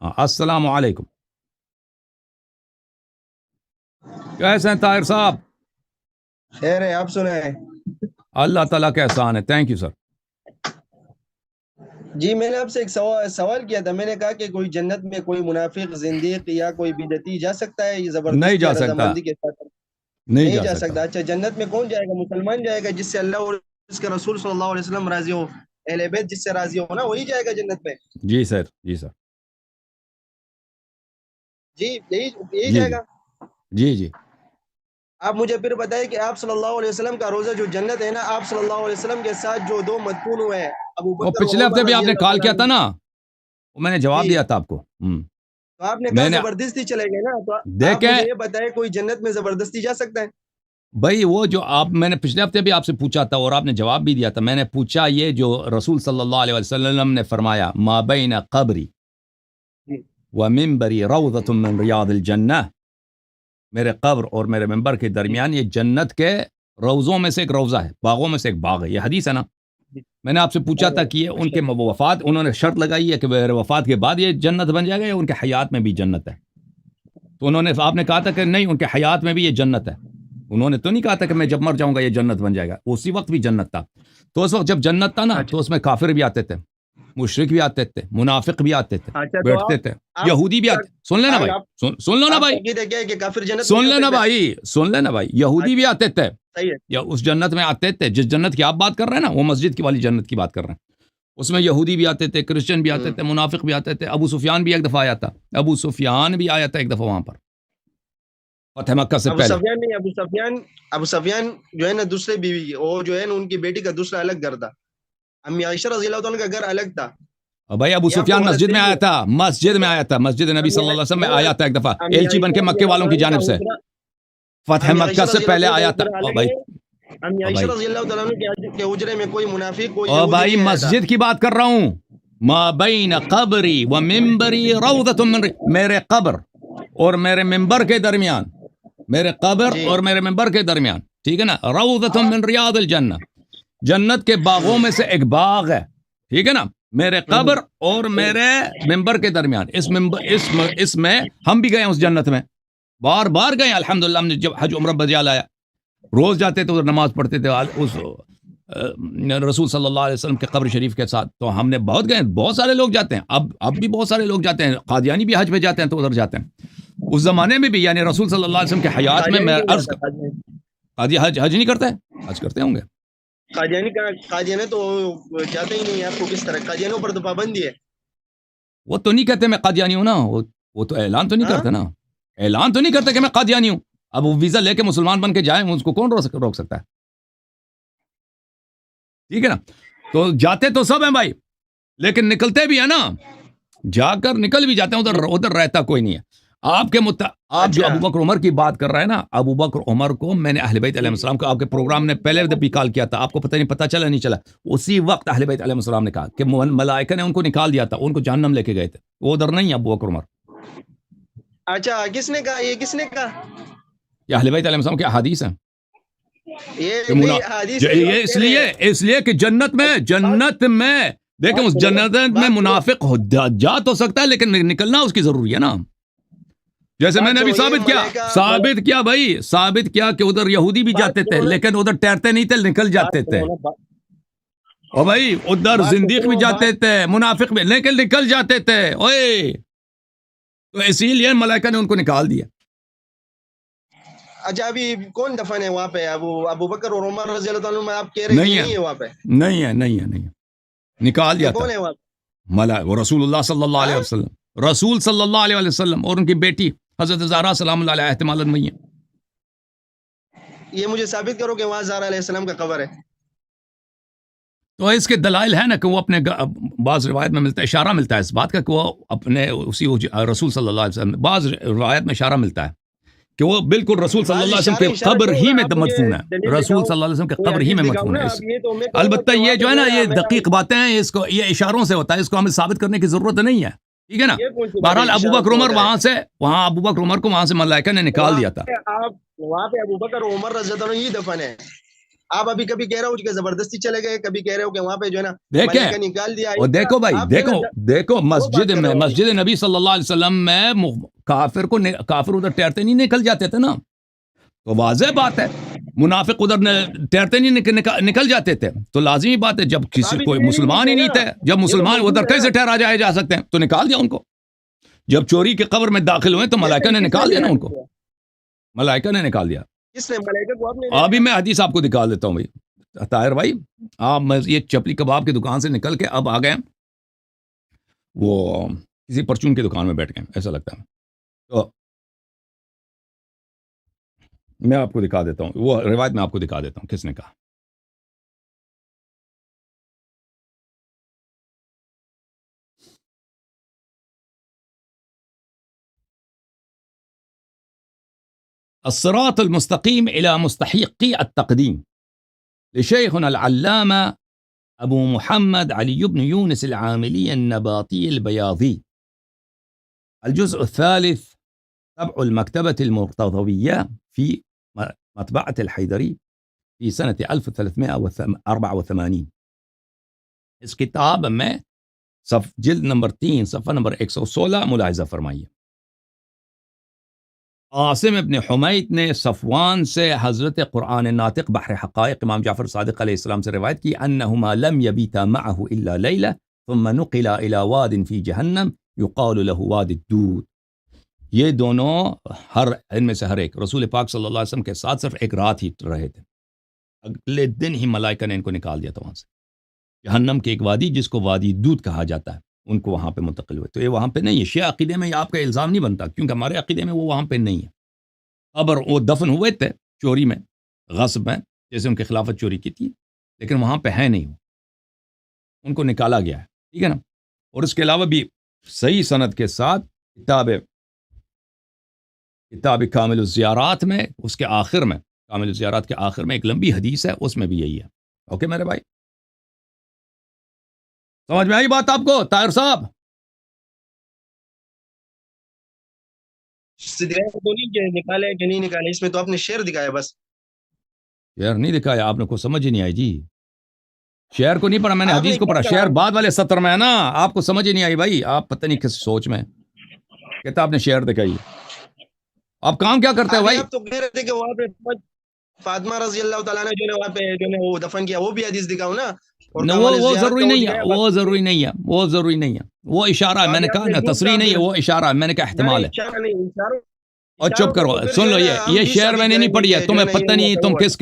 السلام علیکم. کیسے ہیں طاہر صاحب؟ خیر ہے, آپ سنائیں. اللہ تعالیٰ کا احسان ہے. Thank you sir. جی میں نے آپ سے ایک سوال کیا تھا. میں نے کہا کہ کوئی جنت میں کوئی منافق, زندیق یا کوئی بدعتی جا سکتا ہے یہ نہیں زبردستی جا یا سکتا, رضامندی کے ساتھ؟ نہیں نہیں جا جا سکتا. سکتا. اچھا, جنت میں کون جائے گا؟ مسلمان جائے گا جس سے اللہ اور اس کے رسول صلی اللہ علیہ وسلم راضی ہو, اہل بیت جس سے راضی ہو نا, وہی جائے گا جنت میں. جی سر, جی سر, جی یہی جی جائے جی گا. جی جی. آپ مجھے پھر بتائیں کہ آپ صلی اللہ علیہ وسلم کا روزہ جو جنت ہے نا, آپ صلی اللہ علیہ وسلم کے ساتھ جو دو مدفون ہوئے ہیں, ابو وہ بکر و پچھلے ہفتے عمر بھی آپ رضی نے اللہ کال تعالیٰ کیا تھا عنہ. نا, وہ میں نے جواب جی دیا تھا آپ کو. تو آپ نے کہا میں نے زبردستی چلے گئے نا, تو آپ دیکھیں مجھے یہ بتائیں کوئی جنت میں زبردستی جا سکتا ہے؟ بھائی, وہ جو میں نے پچھلے ہفتے بھی آپ سے پوچھا تھا اور آپ نے جواب بھی دیا تھا. میں نے پوچھا یہ جو رسول صلی اللہ علیہ وسلم نے فرمایا ما بین قبری جی و منبری روضۃ من ریاض الجنہ, میرے قبر اور میرے منبر کے جی درمیان یہ جنت کے روضوں میں سے ایک روضہ ہے, باغوں میں سے ایک باغ ہے. یہ حدیث ہے نا. جی. میں نے آپ سے پوچھا تھا کہ یہ ان کے وفات, انہوں نے شرط لگائی ہے کہ میرے وفات کے بعد یہ جنت بن جائے گا یا ان کے حیات میں بھی جنت ہے. تو آپ نے کہا تھا کہ نہیں, ان کے حیات میں بھی یہ جنت ہے. انہوں نے تو نہیں کہا تھا کہ میں جب مر جاؤں گا یہ جنت بن جائے گا. اسی وقت بھی جنت تھا. تو اس وقت جب جنت تھا نا, اچھا تو اس میں کافر بھی آتے تھے, مشرک بھی آتے تھے, منافق بھی آتے تھے, اچھا, تو بیٹھتے تھے, آپ یہودی بھی آتے. سن لینا بھائی, آپ سن لو نا آپ بھائی, کا عقیدہ کیا ہے کہ کافر جنت میں سن نہیں ہو لینا سکتا؟ بھائی, سن لینا بھائی. یہودی بھی اچھا, آتے تھے, صحیح ہے. یا اس جنت میں آتے تھے جس جنت کی آپ بات کر رہے ہیں نا, وہ مسجد کی والی جنت کی بات کر رہے ہیں. اس میں یہودی بھی آتے تھے, کرسچن بھی آتے تھے, منافق بھی آتے تھے. ابو سفیان بھی ایک دفعہ آیا تھا, ابو سفیان بھی آیا تھا ایک دفعہ وہاں پر فتح مکہ سے ابو پہلے. سفیان نہیں, ابو سفیان جو ہے نا دوسرے بیوی, وہ جو ہے نا ان کی بیٹی کا دوسرا الگ گھر تھا. امی عائشہ رضی اللہ تعالیٰ کا گھر الگ تھا. اور بھائی ابو یہ آپ کو سفیان غلط مسجد میں فہمی آیا ہے. تھا, مسجد میں آیا تھا, مسجد نبی صلی اللہ علیہ وسلم میں آیا تھا ایک دفعہ, امی ایلچی بن کے عائشہ رضی مکے اللہ والوں کی تعالیٰ جانب کا سے حجرہ, فتح امی مکہ عائشہ سے رضی اللہ پہلے تعالیٰ آیا کا تھا. حجرہ او الگ بھائی, ہے. امی او عائشہ بھائی, رضی اللہ تعالیٰ کے حجرے میں کوئی منافق, کوئی او یہودی بھائی, نہیں آیا تھا. مسجد کی بات کر رہا ہوں. ما بین قبری و منبری روضۃ من میرے قبر اور میرے منبر کے درمیان, میرے قبر جی اور میرے منبر کے درمیان, ٹھیک ہے نا, روضۃ من ریاض الجنہ, جنت کے باغوں میں سے ایک باغ ہے, ٹھیک ہے نا, میرے قبر اور میرے منبر کے درمیان. اس میں ہم بھی گئے اس جنت میں, بار بار گئے الحمدللہ. ہم نے جب حج عمرہ بجا لایا, روز جاتے تھے, نماز پڑھتے تھے اس رسول صلی اللہ علیہ وسلم کے قبر شریف کے ساتھ. تو ہم نے بہت گئے, بہت سارے لوگ جاتے ہیں, اب بھی بہت سارے لوگ جاتے ہیں. قادیانی بھی حج پہ جاتے ہیں تو ادھر جاتے ہیں. اس زمانے میں بھی, یعنی رسول صلی اللہ علیہ وسلم کے حیات میں قادیانی میں کیوں عرض جاتا ہے؟ قادی حج نہیں کرتے, حج کرتے ہوں گے. قادیانی تو جاتے ہی نہیں. آپ کو کس طرح قادیانیوں پر تو پابندی ہے. وہ تو نہیں کہتے میں قادیانی ہوں نا, وہ تو اعلان تو نہیں ہاں, کرتے نا, اعلان تو نہیں کرتے کہ میں قادیانی ہوں. اب وہ ویزا لے کے مسلمان بن کے جائیں, اس کو کون روک سکتا ہے؟ ٹھیک ہے نا. تو جاتے تو سب ہیں بھائی, لیکن نکلتے بھی ہیں نا, جا کر نکل بھی جاتے ہیں, ادھر رہتا کوئی نہیں ہے. آپ جو اچھا, ابو بکر عمر کی بات کر رہے ہیں نا, ابو بکر عمر کو میں نے اہل بیت علیہ السلام کو آپ کے پروگرام نے پہلے بھی کال کیا تھا, آپ کو پتہ چلا نہیں چلا, اسی وقت اہل بیت علیہ السلام نے کہا کہ ملائکہ نے ان کو نکال دیا تھا, ان کو جہنم لے کے گئے تھے, وہ ادھر نہیں ہے ابو بکر عمر. اچھا, کس نے کہا یہ؟ کس نے کہا یہ اہل بیت علیہ السلام کے احادیث ہیں. یہ؟ نہیں حدیث نہیں, یہ اس لیے کہ جنت میں دیکھیں, اس جنت میں منافق جا تو سکتا ہے, لیکن نکلنا اس کی ضروری ہے نا. جیسے میں نے ابھی ثابت کیا کہ ادھر یہودی بھی جاتے تھے, لیکن ادھر ٹہرتے نہیں تھے, نکل جاتے تھے. اور بھائی ادھر زندیق بھی جاتے تھے, منافق بھی, لیکن نکل جاتے تھے. اوئے, تو اسی لیے ملائکہ نے ان کو نکال دیا. اچھا, ابھی کون دفن ہے وہاں پہ؟ ابو بکر اور عمر رضی اللہ عنہ, آپ کہہ رہے ہیں نہیں ہے وہاں پہ؟ نہیں ہے, نکال دیا تھا. کون ہے وہاں؟ وہ رسول اللہ صلی اللہ علیہ وسلم, رسول صلی اللہ علیہ وسلم اور ان کی بیٹی حضرت زہرا سلام اللہ علیہ احتمالاً وہی ہیں. یہ مجھے ثابت کرو کہ وہاں زہرا علیہ السلام کا قبر ہے. تو اس کے دلائل ہے نا کہ وہ اپنے بعض روایت میں ملتا ہے, اشارہ ملتا ہے اس بات کا کہ وہ اپنے اسی رسول صلی اللہ علیہ وسلم, بعض روایت میں اشارہ ملتا ہے کہ وہ بالکل رسول صلی اللہ علیہ وسلم کے قبر ہی میں مدفون ہے, رسول صلی اللہ علیہ وسلم کے قبر ہی میں مدفون ہے. البتہ یہ جو ہے نا, یہ دقیق باتیں ہیں, اس کو یہ اشاروں سے ہوتا ہے, اس کو ہمیں ثابت کرنے کی ضرورت نہیں ہے, ٹھیک ہے نا. بہرحال ابو بکر عمر ابو بکر عمر کو وہاں سے ملائکہ نے نکال دیا تھا. وہاں پہ ابو بکر عمر رضی اللہ عنہ ہی دفن ہے. آپ ابھی کبھی کہہ رہے ہو کہ زبردستی چلے گئے, کبھی کہہ رہے ہو کہ وہاں پہ جو ہے نا دیکھیں ملائکہ نکال دیا. اور دیکھو بھائی, آپ جو ہے نا دیکھو وہ بات مسجد کر میں, رہے ہو. مسجد نبی صلی اللہ علیہ وسلم میں کافر ادھر تیرتے نہیں نکل جاتے تھے نا, تو واضح بات ہے منافق ادھر تیرتے نہیں نکل جاتے تھے, تو لازمی بات ہے جب کسی ابھی کوئی یہ مسلمان ہی نہیں تھے, جب مسلمان ادھر کیسے ٹھہرا جا سکتے ہیں, تو نکال دیا ان کو. جب چوری کے قبر میں داخل ہوئے تو ملائکہ نے نکال دیا نا ان کو, ملائکہ نے نکال دیا. کس نے ملائکہ کو؟ آپ نے. ابھی میں حدیث آپ کو دکھا دیتا ہوں بھائی طاہر بھائی, آپ یہ چپلی کباب کی دکان سے نکل کے اب آ گئے وہ کسی پرچون کی دکان میں بیٹھ گئے ایسا لگتا ہے. تو میں آپ کو دکھا دیتا ہوں وہ روایت, میں آپ کو دکھا دیتا ہوں کس نے کہا. الصراط المستقيم إلى مستحقي التقديم لشيخنا العلامة أبو محمد علي بن يونس العاملي النباطي البياضي, الجزء الثالث, طبع المكتبة المرتضوية في مطبعة الحيدري في سنة 1384. اس کتاب میں جلد نمبر 3 صفحہ نمبر 116 ملاحظہ فرمائیے. عاصم ابن حمید نے صفوان سے حضرت قرآن ناطق بحر حقائق امام جعفر صادق علیہ السلام سے روایت کی انہما لم یبیتا معه الا لیلہ ثم نقلا الى واد فی جہنم یقال له واد الدود. یہ دونوں ان میں سے ہر ایک رسول پاک صلی اللہ علیہ وسلم کے ساتھ صرف ایک رات ہی رہے تھے, اگلے دن ہی ملائکہ نے ان کو نکال دیا تھا وہاں سے. جہنم کی ایک وادی جس کو وادی دود کہا جاتا ہے, ان کو وہاں پہ منتقل ہوئے. تو یہ وہاں پہ نہیں ہے, شیعہ عقیدے میں آپ کا الزام نہیں بنتا, کیونکہ ہمارے عقیدے میں وہ وہاں پہ نہیں ہے. ابر وہ دفن ہوئے تھے چوری میں, غصب میں, جیسے ان کی خلافت چوری کی تھی, لیکن وہاں پہ ہے نہیں, ان کو نکالا گیا ہے, ٹھیک ہے نا. اور اس کے علاوہ بھی صحیح سند کے ساتھ کتاب کامل الزیارات میں, اس کے آخر میں, کامل الزیارات کے آخر میں ایک لمبی حدیث ہے, اس میں بھی یہی ہے. اوکے میرے بھائی, سمجھ میں آئی بات آپ کو طاہر صاحب؟ نکالے کہ نہیں نکالے, اس میں تو آپ نے شعر دکھایا بس. شعر نہیں دکھایا آپ نے, کو سمجھ ہی نہیں آئی جی. شعر کو نہیں پڑھا میں نے, آپ حدیث کو کیا پڑھا. کہا؟ شعر بعد والے سطر میں ہے نا, آپ کو سمجھ ہی نہیں آئی بھائی, آپ پتہ نہیں کس سوچ میں. کہتا آپ نے شعر دکھائی, آپ کام کیا کرتے ہیں بھائی؟ آپ تو کہہ رہے تھے کہ وہاں پہ فاطمہ رضی اللہ تعالیٰ نے جو ہے وہاں پہ جو ہے وہ دفن کیا, وہ بھی حدیث دکھاؤ نا. اور وہ ضروری نہیں ہے, وہ ضروری نہیں ہے, وہ ضروری نہیں ہے, وہ اشارہ ہے, میں نے کہا نا تصریح نہیں ہے, وہ اشارہ ہے, میں نے کہا احتمال ہے. اور چپ کرو, سن لو, یہ شعر میں نے نہیں پڑھی ہے, تمہیں پتہ نہیں تم کس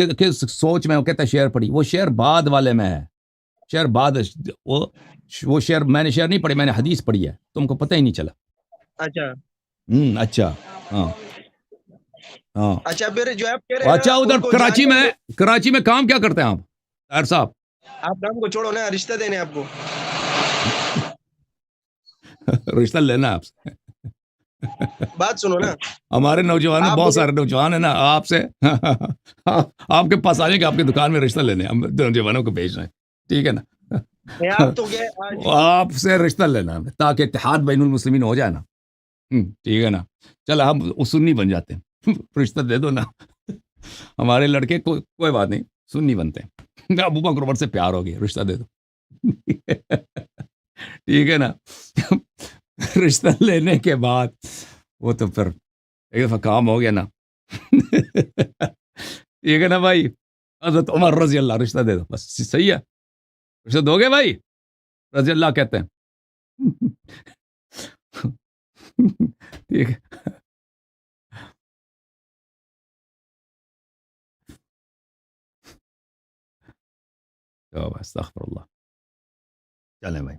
سوچ میں ہو. کہتا شعر پڑھی, وہ شعر بعد والے میں ہے, شعر بعد, وہ شعر میں نے شعر نہیں پڑھی, میں نے حدیث پڑھی ہے, تم کو پتہ ہی نہیں چلا. اچھا اچھا, ہاں ہاں. اچھا پھر جو آپ کہہ رہے ہیں اچھا ادھر کراچی میں کام کیا کرتے ہیں آپ طاہر صاحب؟ آپ کام کو چھوڑو نا, رشتہ دینے آپ کو. رشتہ لینا آپ سے. بات سنو نا, ہمارے نوجوان بہت سارے نوجوان ہیں نا, آپ سے آپ کے پاس آنے کے آپ کی دکان میں رشتہ لینے, ہم نوجوانوں کو بھیج رہے ہیں, ٹھیک ہے نا. آپ سے رشتہ لینا تاکہ اتحاد بین المسلمین ہو جائے نا, ٹھیک ہے نا. چل ہم سنی بن جاتے ہیں, رشتہ دے دو نا. ہمارے لڑکے کوئی بات نہیں, سنی بنتے ہیں. ابو بکر عمر سے پیار ہو گیا, رشتہ دے دو. ٹھیک ہے نا. رشتہ لینے کے بعد وہ تو پھر ایک دفعہ کام ہو گیا نا. ٹھیک ہے نا بھائی, حضرت عمر رضی اللہ, رشتہ دے دو بس, صحیح ہے, رشتہ دو گے بھائی, رضی اللہ کہتے ہیں. ٹھیک ہے. استغفر اللہ. چلیں بھائی.